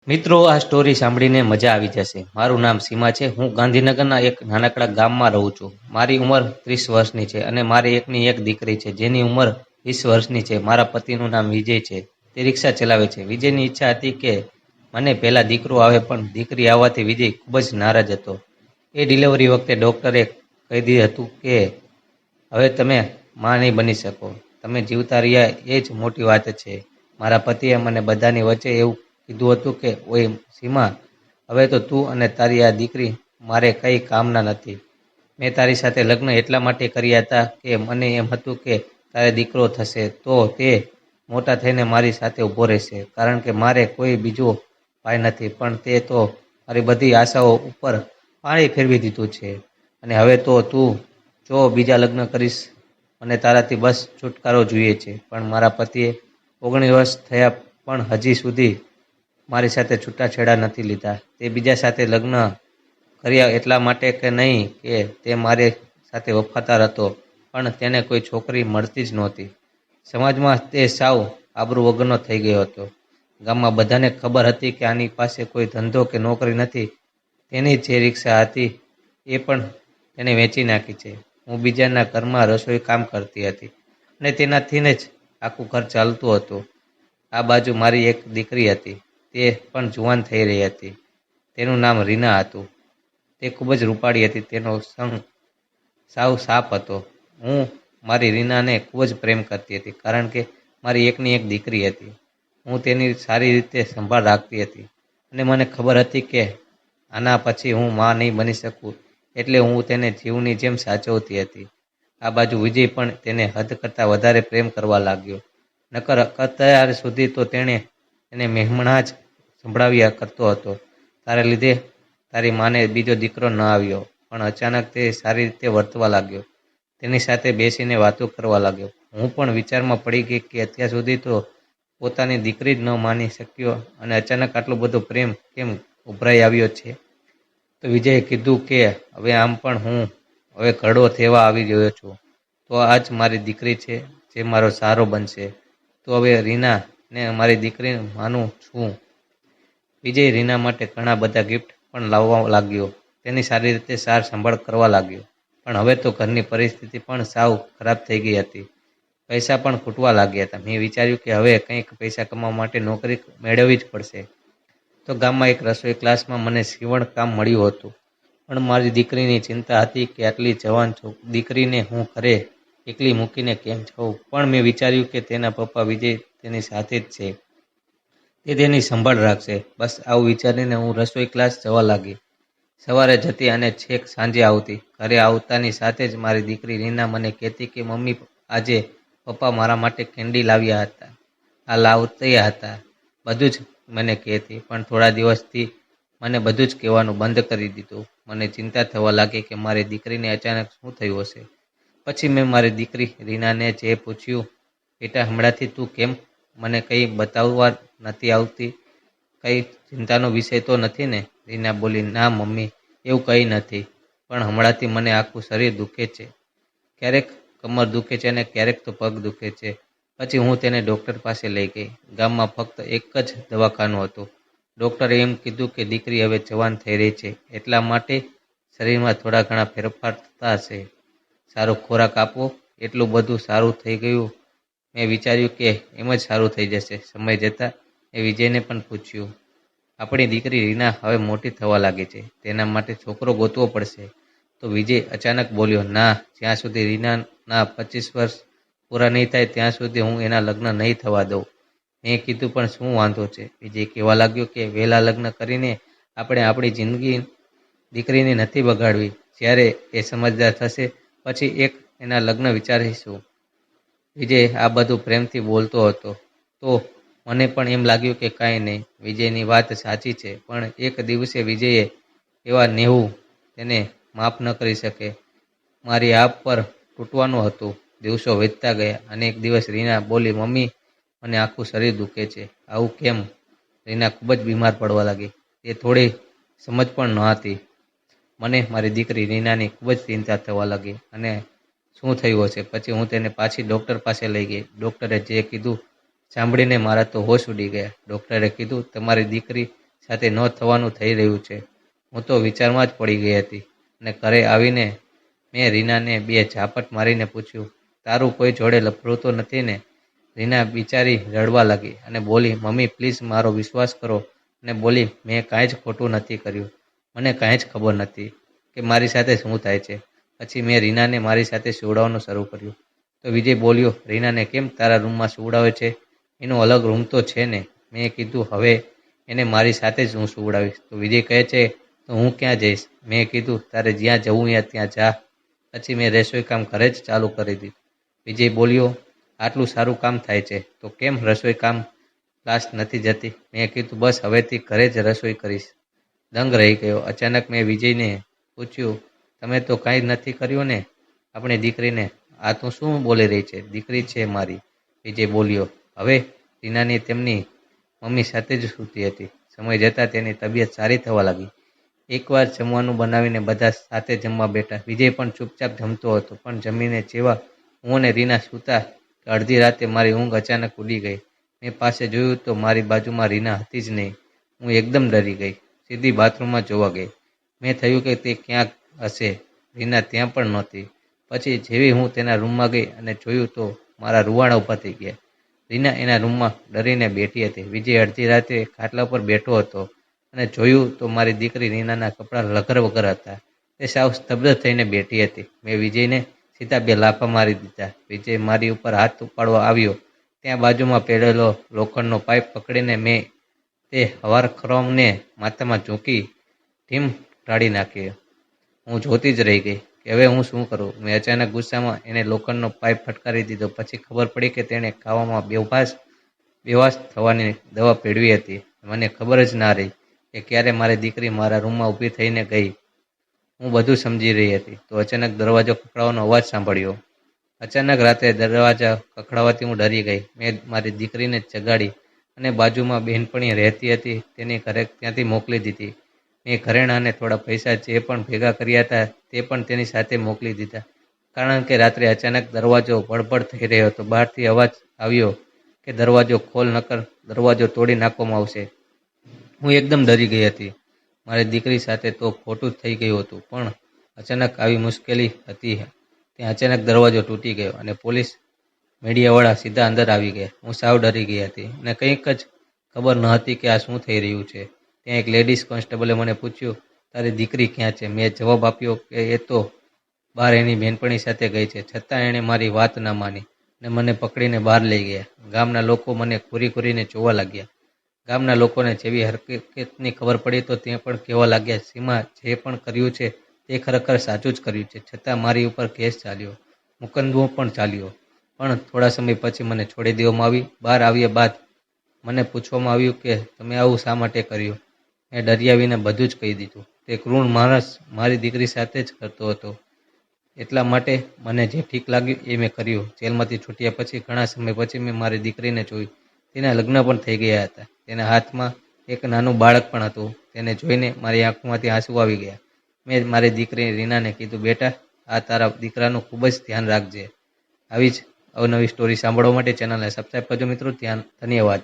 મિત્રો, આ સ્ટોરી સાંભળીને મજા આવી જશે. મારું નામ સીમા છે. હું ગાંધીનગરના એક નાનકડા ગામમાં રહું છું. મારી ઉંમર 30 વર્ષની છે અને મારી એકની એક દીકરી છે જેની ઉંમર 20 વર્ષની છે. મારા પતિનું નામ વિજય છે. તે રિક્ષા ચલાવે છે. વિજયની ઈચ્છા હતી કે મને પહેલા દીકરો આવે, પણ દીકરી આવવાથી વિજય ખૂબ જ નારાજ હતો. એ ડિલિવરી વખતે ડૉક્ટરે કહી દીધું હતું કે હવે તમે માં નહીં બની શકો. તમે જીવતા રહ્યા એ જ મોટી વાત છે. મારા પતિએ મને બધાની વચ્ચે એવું કીધું હતું કે ઓય સીમા, હવે તો તું અને તારી આ દીકરી મારે કંઈ કામના નથી. મેં તારી સાથે લગ્ન એટલા માટે કર્યા હતા કે મને એમ હતું કે તારે દીકરો થશે તો તે મોટા થઈને મારી સાથે ઊભો રહેશે, કારણ કે મારે કોઈ બીજો ભાઈ નથી. પણ તે તો મારી બધી આશાઓ ઉપર પાણી ફેરવી દીધું છે. અને હવે તો તું જો બીજા લગ્ન કરીશ. મને તારાથી બસ છુટકારો જોઈએ છે. પણ મારા પતિએ 19 વર્ષ થયા પણ હજી સુધી મારી સાથે છૂટાછેડા નથી લીધા. તે બીજા સાથે લગ્ન કર્યા એટલા માટે કે નહીં કે તે મારી સાથે વફાદાર હતો, પણ તેને કોઈ છોકરી મળતી જ નહોતી. સમાજમાં તે સાવ આબરૂ વગરનો થઈ ગયો હતો. ગામમાં બધાને ખબર હતી કે આની પાસે કોઈ ધંધો કે નોકરી નથી. તેની જે રિક્ષા હતી એ પણ તેને વેચી નાખી છે. હું બીજાના ઘરમાં રસોઈ કામ કરતી હતી અને તેનાથી જ આખું ઘર ચાલતું હતું. આ બાજુ મારી એક દીકરી હતી. તે પણ જુવાન થઈ રહી હતી. તેનું નામ રીના હતું. તે ખૂબ જ રૂપાળી હતી. તેનો સંગ સાવ સાપ હતો. હું મારી રીનાને ખૂબ જ પ્રેમ કરતી હતી, કારણ કે મારી એકની એક દીકરી હતી. હું તેની સારી રીતે સંભાળ રાખતી હતી અને મને ખબર હતી કે આના પછી હું માં નહીં બની શકું, એટલે હું તેને જીવની જેમ સાચવતી હતી. આ બાજુ વિજય પણ તેને હદ કરતાં વધારે પ્રેમ કરવા લાગ્યો. નકર અત્યાર સુધી તો તેણે એને મહેમણા જ સંભળાવ્યા કરતો હતો. તારે લીધે તારી માને બીજો દીકરો ન આવ્યો. પણ અચાનક તે સારી રીતે વર્તવા લાગ્યો. તેની સાથે બેસીને વાતો કરવા લાગ્યો. હું પણ વિચારમાં પડી ગઈ કે અત્યાર સુધી તો પોતાની દીકરી જ ન માની શક્યો અને અચાનક આટલો બધો પ્રેમ કેમ ઉભરાઈ આવ્યો છે. તો વિજયે કીધું કે હવે આમ પણ હું હવે ઘરડો થવા આવી ગયો છું, તો આ જ મારી દીકરી છે જે મારો સહારો બનશે. તો હવે રીના ને મારી દીકરી માનું છું. વિજય રીના માટે ઘણા બધા ગિફ્ટ પણ લાવવા લાગ્યો. તેની સારી રીતે સાર સંભાળ કરવા લાગ્યો. પણ હવે તો ઘરની પરિસ્થિતિ પણ સાવ ખરાબ થઈ ગઈ હતી. પૈસા પણ ખૂટવા લાગ્યા હતા. મેં વિચાર્યું કે હવે કંઈક પૈસા કમાવા માટે નોકરી મેળવવી જ પડશે. તો ગામમાં એક રસોઈ ક્લાસમાં મને સીવણ કામ મળ્યું હતું. પણ મારી દીકરીની ચિંતા હતી કે આટલી જવાન દીકરીને હું ઘરે એકલી મૂકીને કેમ જાઉં. પણ મેં વિચાર્યું કે તેના પપ્પા વિજય તેની સાથે જ છે, તે તેની સંભાળ રાખશે. બસ આવું વિચારીને હું રસોઈ ક્લાસ જવા લાગી. સવારે જતી અને છેક સાંજે આવતી. ઘરે આવતાની સાથે જ મારી દીકરી રીના મને કહેતી કે મમ્મી, આજે પપ્પા મારા માટે કેન્ડી લાવ્યા હતા, આ લાવતા હતા. બધું જ મને કહેતી. પણ થોડા દિવસથી મને બધું જ કહેવાનું બંધ કરી દીધું. મને ચિંતા થવા લાગી કે મારી દીકરીને અચાનક શું થયું હશે. પછી મેં મારી દીકરી રીનાને જે પૂછ્યું, બેટા, હમણાંથી તું કેમ મને કંઈ બતાવવા નથી આવતી? કંઈ ચિંતાનો વિષય તો નથી ને? રીના બોલી, ના મમ્મી, એવું કંઈ નથી. પણ હમણાંથી મને આખું શરીર દુખે છે. ક્યારેક કમર દુખે છે અને ક્યારેક તો પગ દુખે છે. પછી હું તેને ડૉક્ટર પાસે લઈ ગઈ. ગામમાં ફક્ત એક જ દવાખાનું હતું. ડૉક્ટરે એમ કીધું કે દીકરી હવે જવાન થઈ રહી છે, એટલા માટે શરીરમાં થોડા ઘણા ફેરફાર થતા હશે. સારો ખોરાક આપો. એટલું બધું સારું થઈ ગયું. મેં વિચાર્યું કે એમ જ સારું થઈ જશે. સમય જતાં મેં વિજયને પણ પૂછ્યું, આપણી દીકરી રીના હવે મોટી થવા લાગી છે, તેના માટે છોકરો ગોતવો પડશે. તો વિજય અચાનક બોલ્યો, ના, જ્યાં સુધી રીનાના 25 વર્ષ પૂરા નહીં થાય ત્યાં સુધી હું એના લગ્ન નહીં થવા દઉં. મેં કીધું, પણ શું વાંધો છે? વિજય કહેવા લાગ્યો કે વહેલા લગ્ન કરીને આપણે આપણી જિંદગી દીકરીની નથી બગાડવી. જ્યારે એ સમજદાર થશે પછી એક એના લગ્ન વિચારીશું. વિજય આ બધું પ્રેમથી બોલતો હતો તો મને પણ એમ લાગ્યું કે કાંઈ નહીં, વિજયની વાત સાચી છે. પણ એક દિવસે વિજયે એવા નેવું તેને માફ ન કરી શકે. મારી આપ પર તૂટવાનું હતું. દિવસો વીતતા ગયા અને એક દિવસ રીના બોલી, મમ્મી, મને આખું શરીર દુખે છે. આવું કેમ? રીના ખૂબ જ બીમાર પડવા લાગી. તે થોડી સમજ પણ નહોતી. મને મારી દીકરી રીનાની ખૂબ જ ચિંતા થવા લાગી અને શું થયું હશે. પછી હું તેને પાછી ડૉક્ટર પાસે લઈ ગઈ. ડૉક્ટરે જે કીધું સાંભળીને મારા તો હોશ ઉડી ગયા. ડૉક્ટરે કીધું, તમારી દીકરી સાથે ન થવાનું થઈ રહ્યું છે. હું તો વિચારમાં જ પડી ગઈ હતી અને ઘરે આવીને મેં રીનાને બે ઝાપટ મારીને પૂછ્યું, તારું કોઈ જોડે લફરું તો નથી ને? રીના બિચારી રડવા લાગી અને બોલી, મમ્મી પ્લીઝ મારો વિશ્વાસ કરો, અને બોલી, મેં કાંઈ જ ખોટું નથી કર્યું. મને કાંઈ જ ખબર નથી કે મારી સાથે શું થાય છે. પછી મેં રીનાને મારી સાથે સુવડાવવાનું શરૂ કર્યું. તો વિજય બોલ્યો, રીનાને કેમ તારા રૂમમાં સુવડાવે છે? એનો અલગ રૂમ તો છે ને? મેં કીધું, હવે એને મારી સાથે જ હું સુવડાવીશ. તો વિજય કહે છે, તો હું ક્યાં જઈશ? મેં કીધું, તારે જ્યાં જવું ત્યાં જા. પછી મેં રસોઈ કામ ઘરે જ ચાલુ કરી દીધું. વિજય બોલ્યો, આટલું સારું કામ થાય છે તો કેમ રસોઈ કામ ક્લાસ નથી જતી? મેં કીધું, બસ હવેથી ઘરે જ રસોઈ કરીશ. દંગ રહી ગયો. અચાનક મેં વિજયને પૂછ્યું, તમે તો કાંઈ નથી કર્યું ને આપણી દીકરીને? આ તું શું બોલી રહી છે? દીકરી છે મારી, વિજય બોલ્યો. હવે રીનાની તેમની મમ્મી સાથે જ સૂતી હતી. સમય જતાં તેની તબિયત સારી થવા લાગી. એકવાર જમવાનું બનાવીને બધા સાથે જમવા બેઠા. વિજય પણ ચૂપચાપ જમતો હતો, પણ જમીને જેવા હું અને રીના સૂતા કે અડધી રાતે મારી ઊંઘ અચાનક ઉડી ગઈ. મેં પાસે જોયું તો મારી બાજુમાં રીના હતી જ નહીં. હું એકદમ ડરી ગઈ. સીધી બાથરૂમમાં જોવા ગઈ. મેં થયું કે તે ક્યાંક હશે. રીના ત્યાં પણ નહોતી. પછી જેવી હું તેના રૂમમાં ગઈ અને જોયું તો મારા રૂવાણા ઊભા થઈ ગયા. રીના એના રૂમમાં ડરીને બેઠી હતી. વિજય અડધી રાતે ખાટલા પર બેઠો હતો અને જોયું તો મારી દીકરી રીનાના કપડાં લગર વગર હતા. તે સાવ સ્તબ્ધ થઈને બેઠી હતી. મેં વિજયને સીધા બે લાફા મારી દીધા. વિજય મારી ઉપર હાથ ઉપાડવા આવ્યો. ત્યાં બાજુમાં પડેલો લોખંડનો પાઇપ પકડીને મેં તે હવારખરોમને માથામાં ઝૂંકી ઢીમ ઢાળી નાખ્યો. હું જોતી જ રહી ગઈ કે હવે હું શું કરું. મેં અચાનક ગુસ્સામાં એને લોખંડનો પાઇપ ફટકારી દીધો. પછી ખબર પડી કે તેણે ખાવામાં બેવાસ થવાની દવા ભેળવી હતી. મને ખબર જ ના રહી કે ક્યારે મારી દીકરી મારા રૂમમાં ઊભી થઈને ગઈ. હું બધું સમજી રહી હતી તો અચાનક દરવાજો ખખડાવવાનો અવાજ સાંભળ્યો. અચાનક રાત્રે દરવાજા ખખડાવવાથી હું ડરી ગઈ. મેં મારી દીકરીને જગાડી અને બાજુમાં બહેનપણી રહેતી હતી તેની ઘરે ત્યાંથી મોકલી દીધી. મેં ઘરેણાંને થોડા પૈસા જે પણ ભેગા કર્યા હતા તે પણ તેની સાથે મોકલી દીધા. કારણ કે રાત્રે અચાનક દરવાજો બડબડ થઈ રહ્યો હતો. બહારથી અવાજ આવ્યો કે દરવાજો ખોલ નકર દરવાજો તોડી નાખવામાં આવશે. હું એકદમ ડરી ગઈ હતી. મારી દીકરી સાથે તો ખોટું જ થઈ ગયું હતું, પણ અચાનક આવી મુશ્કેલી હતી. ત્યાં અચાનક દરવાજો તૂટી ગયો અને પોલીસ મીડિયાવાળા સીધા અંદર આવી ગયા. હું સાવ ડરી ગઈ હતી અને કંઈક જ ખબર ન હતી કે આ શું થઈ રહ્યું છે. ત્યાં એક લેડીઝ કોન્સ્ટેબલે મને પૂછ્યું, તારી દીકરી ક્યાં છે? મેં જવાબ આપ્યો કે એ તો બહાર એની બહેનપણી સાથે ગઈ છે. છતાં એણે મારી વાત ના માની અને મને પકડીને બહાર લઈ ગયા. ગામના લોકો મને ઘૂરી ઘૂરીને જોવા લાગ્યા. ગામના લોકોને જેવી હકીકતની ખબર પડી તો તે પણ કહેવા લાગ્યા, સીમા જે પણ કર્યું છે તે ખરેખર સાચું જ કર્યું છે. છતાં મારી ઉપર કેસ ચાલ્યો, મુકદ્દમો પણ ચાલ્યો. પણ થોડા સમય પછી મને છોડી દેવામાં આવી. બહાર આવ્યા બાદ મને પૂછવામાં આવ્યું કે તમે આવું શા માટે કર્યું? મેં ડર્યા વિના બધું જ કહી દીધું. તે ક્રૂર માણસ મારી દીકરી સાથે જ કરતો હતો. એટલા માટે મને જે ઠીક લાગ્યું એ મેં કર્યું. જેલમાંથી છૂટ્યા પછી ઘણા સમય પછી મેં મારી દીકરીને જોઈ. તેના લગ્ન પણ થઈ ગયા હતા. તેના હાથમાં એક નાનું બાળક પણ હતું. તેને જોઈને મારી આંખોમાંથી આંસુ આવી ગયા. મેં મારી દીકરી રીનાને કીધું, બેટા, આ તારા દીકરાનું ખૂબ જ ધ્યાન રાખજે. આવી જ અવનવી સ્ટોરી સાંભળવા માટે ચેનલને સબસ્ક્રાઈબ કરજો મિત્રો. ધન્યવાદ.